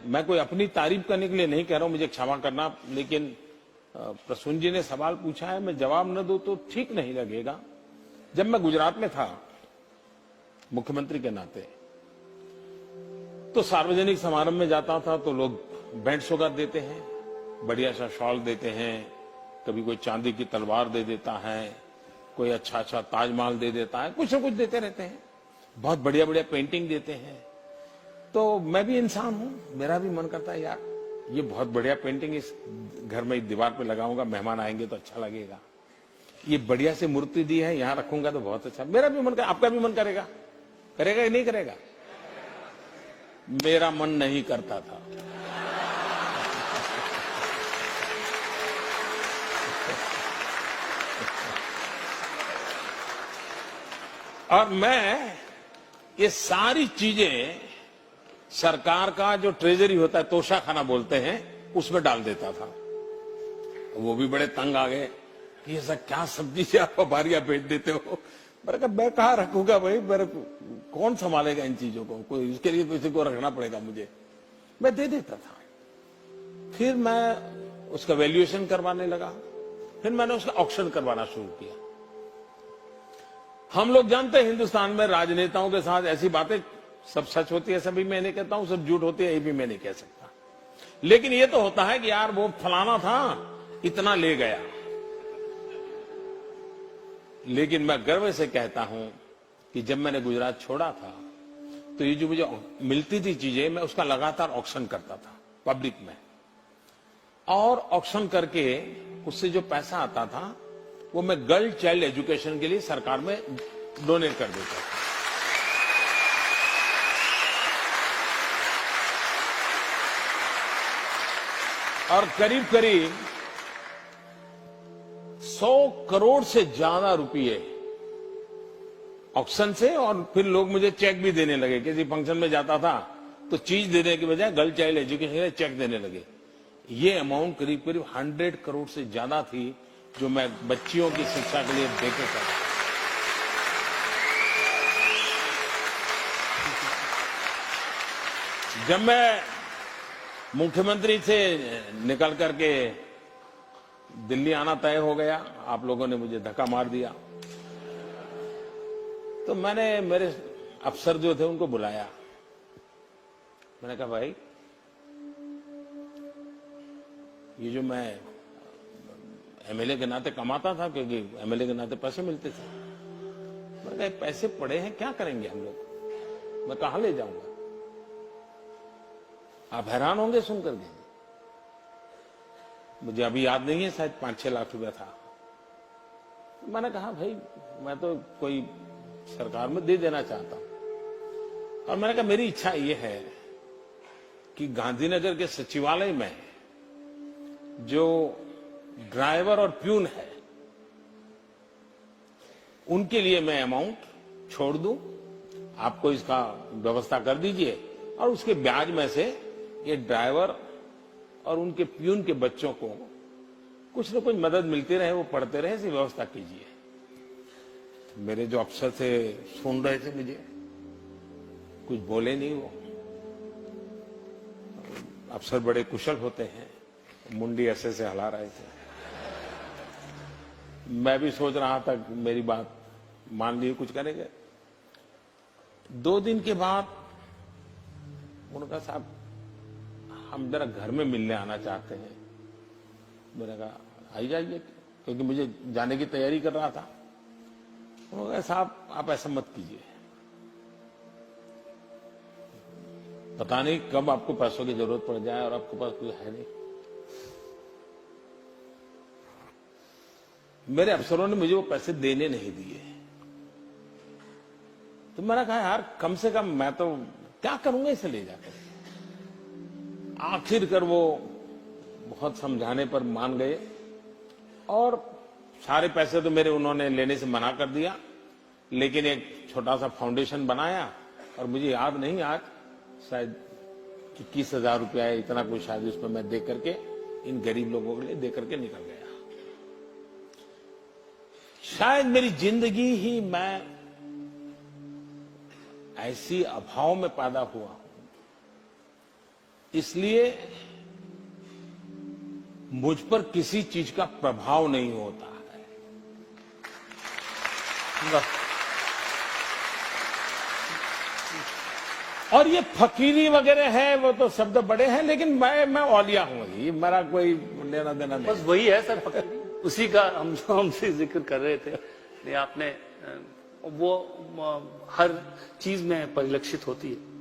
मैं कोई अपनी तारीफ करने के लिए नहीं कह रहा हूं, मुझे क्षमा करना, लेकिन प्रसून जी ने सवाल पूछा है, मैं जवाब न दूं तो ठीक नहीं लगेगा। जब मैं गुजरात में था मुख्यमंत्री के नाते, तो सार्वजनिक समारंभ में जाता था तो लोग बैंड सौगात देते हैं, बढ़िया सा शॉल देते हैं, कभी कोई चांदी की तलवार दे देता है, कोई अच्छा अच्छा ताजमहल दे देता है, कुछ न कुछ देते रहते हैं, बहुत बढ़िया बढ़िया पेंटिंग देते हैं। तो मैं भी इंसान हूं, मेरा भी मन करता है यार ये बहुत बढ़िया पेंटिंग इस घर में इस दीवार पे लगाऊंगा, मेहमान आएंगे तो अच्छा लगेगा। ये बढ़िया से मूर्ति दी है, यहां रखूंगा तो बहुत अच्छा। मेरा भी मन कर, आपका भी मन करेगा, करेगा या नहीं करेगा? मेरा मन नहीं करता था। और मैं ये सारी चीजें सरकार का जो ट्रेजरी होता है, तोशाखाना बोलते हैं, उसमें डाल देता था। वो भी बड़े तंग आ गए कि ये सब क्या सब्जी से आप बारियां बेच देते हो। मैंने कहा मैं कहाँ रखूंगा भाई, मेरे कौन संभालेगा इन चीजों को, कोई इसके लिए किसी को रखना पड़ेगा मुझे। मैं दे देता था। फिर मैं उसका वैल्यूएशन करवाने लगा, फिर मैंने उसका ऑक्शन करवाना शुरू किया। हम लोग जानते हैं हिंदुस्तान में राजनेताओं के साथ ऐसी बातें सब सच होती है, सभी मैं नहीं कहता हूं, सब झूठ होती है, ये भी मैं नहीं कह सकता। लेकिन ये तो होता है कि यार वो फलाना था, इतना ले गया। लेकिन मैं गर्व से कहता हूं कि जब मैंने गुजरात छोड़ा था तो ये जो मुझे मिलती थी चीजें, मैं उसका लगातार ऑक्शन करता था पब्लिक में, और ऑक्शन करके उससे जो पैसा आता था वो मैं गर्ल चाइल्ड एजुकेशन के लिए सरकार में डोनेट कर देता था। और करीब करीब 100 करोड़ से ज्यादा रुपये ऑक्शन से, और फिर लोग मुझे चेक भी देने लगे। किसी फंक्शन में जाता था तो चीज देने के बजाय गर्ल चाइल्ड एजुकेशन के लिए चेक देने लगे। ये अमाउंट करीब करीब 100 करोड़ से ज्यादा थी जो मैं बच्चियों की शिक्षा के लिए देके कर। जब मैं मुख्यमंत्री से निकल करके दिल्ली आना तय हो गया, आप लोगों ने मुझे धक्का मार दिया, तो मैंने मेरे अफसर जो थे उनको बुलाया। मैंने कहा भाई ये जो मैं एमएलए के नाते कमाता था, क्योंकि एमएलए के नाते पैसे मिलते थे, मैंने कहा पैसे पड़े हैं, क्या करेंगे हम लोग, मैं कहां ले जाऊंगा? आप हैरान होंगे सुनकर के, मुझे अभी याद नहीं है, शायद 5-6 लाख रुपया था। मैंने कहा भाई मैं तो कोई सरकार में दे देना चाहता हूं। और मैंने कहा मेरी इच्छा यह है कि गांधीनगर के सचिवालय में जो ड्राइवर और प्यून है उनके लिए मैं अमाउंट छोड़ दूं, आपको इसका व्यवस्था कर दीजिए, और उसके ब्याज में से ये ड्राइवर और उनके प्यून के बच्चों को कुछ न कुछ मदद मिलती रहे, वो पढ़ते रहे, ऐसी व्यवस्था कीजिए। मेरे जो अफसर थे सुन रहे थे मुझे, कुछ बोले नहीं। वो अफसर बड़े कुशल होते हैं, मुंडी ऐसे से हिला रहे थे। मैं भी सोच रहा था मेरी बात मान ली, कुछ करेंगे। 2 दिन के बाद उन्होंने कहा साहब हम जरा घर में मिलने आना चाहते हैं। मैंने कहा आई जाइए, क्योंकि मुझे जाने की तैयारी कर रहा था। उन्होंने कहा साहब आप ऐसा मत कीजिए, पता नहीं कब आपको पैसों की जरूरत पड़ जाए और आपके पास कुछ है नहीं। मेरे अफसरों ने मुझे वो पैसे देने नहीं दिए, तो मैंने कहा यार कम से कम मैं तो क्या करूंगा इसे ले जाकर। आखिरकार वो बहुत समझाने पर मान गए, और सारे पैसे तो मेरे उन्होंने लेने से मना कर दिया, लेकिन एक छोटा सा फाउंडेशन बनाया, और मुझे याद नहीं आज शायद 21,000 रुपया है, इतना कुछ शायद उसमें मैं दे करके इन गरीब लोगों के लिए दे करके निकल गया। शायद मेरी जिंदगी ही मैं ऐसी अभाव में पैदा हुआ हूं, इसलिए मुझ पर किसी चीज का प्रभाव नहीं होता है। और ये फकीरी वगैरह है, वो तो शब्द बड़े हैं, लेकिन मैं औलिया हूं, ये मेरा कोई लेना देना नहीं। बस वही है सर, फकीरी उसी का हमसे जिक्र कर रहे थे। नहीं, आपने वो हर चीज में परिलक्षित होती है।